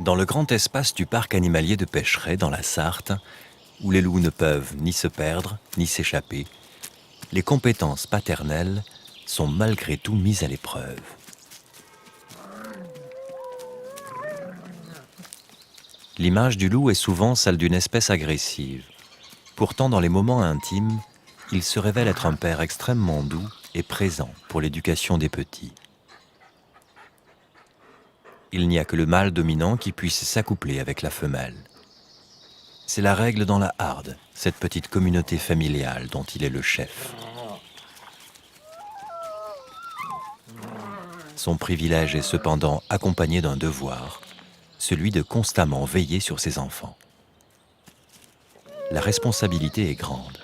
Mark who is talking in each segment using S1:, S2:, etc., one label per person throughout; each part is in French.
S1: Dans le grand espace du parc animalier de Pêcheret, dans la Sarthe, où les loups ne peuvent ni se perdre, ni s'échapper, les compétences paternelles sont malgré tout mises à l'épreuve. L'image du loup est souvent celle d'une espèce agressive. Pourtant, dans les moments intimes, il se révèle être un père extrêmement doux et présent pour l'éducation des petits. Il n'y a que le mâle dominant qui puisse s'accoupler avec la femelle. C'est la règle dans la Harde, cette petite communauté familiale dont il est le chef. Son privilège est cependant accompagné d'un devoir, celui de constamment veiller sur ses enfants. La responsabilité est grande,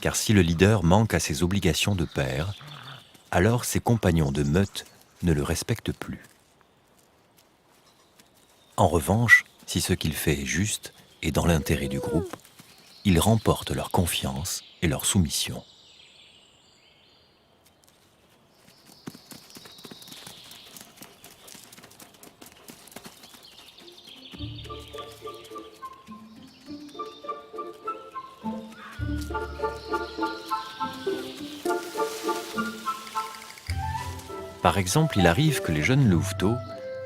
S1: car si le leader manque à ses obligations de père, alors ses compagnons de meute ne le respectent plus. En revanche, si ce qu'il fait est juste et dans l'intérêt du groupe, il remporte leur confiance et leur soumission. Par exemple, il arrive que les jeunes louveteaux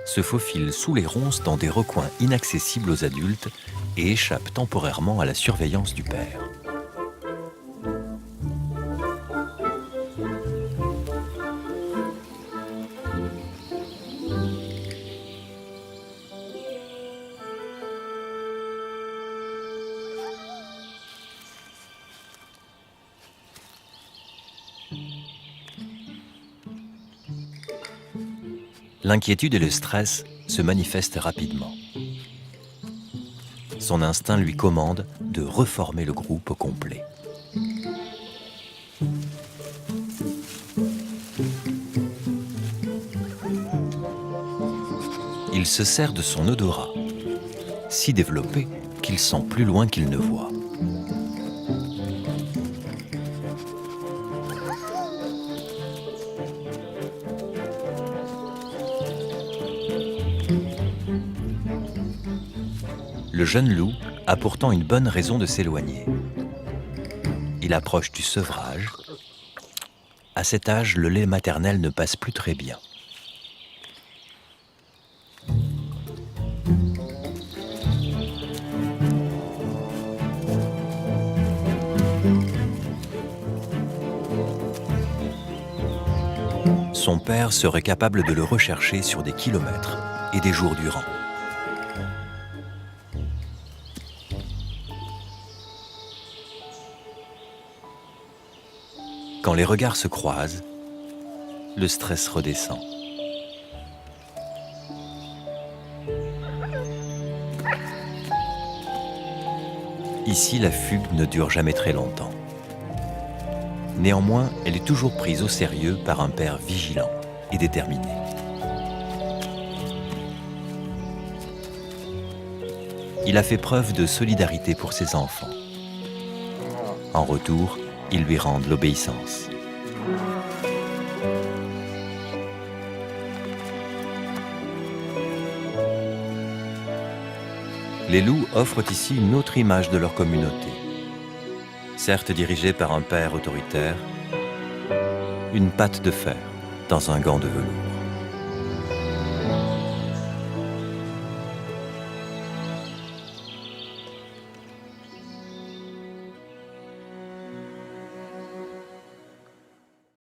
S1: se faufilent sous les ronces dans des recoins inaccessibles aux adultes et échappent temporairement à la surveillance du père. L'inquiétude et le stress se manifestent rapidement. Son instinct lui commande de reformer le groupe au complet. Il se sert de son odorat, si développé qu'il sent plus loin qu'il ne voit. Le jeune loup a pourtant une bonne raison de s'éloigner. Il approche du sevrage. À cet âge, le lait maternel ne passe plus très bien. Son père serait capable de le rechercher sur des kilomètres et des jours durant. Quand les regards se croisent, le stress redescend. Ici, la fugue ne dure jamais très longtemps. Néanmoins, elle est toujours prise au sérieux par un père vigilant et déterminé. Il a fait preuve de solidarité pour ses enfants. En retour, ils lui rendent l'obéissance. Les loups offrent ici une autre image de leur communauté. Certes dirigée par un père autoritaire, une patte de fer dans un gant de velours.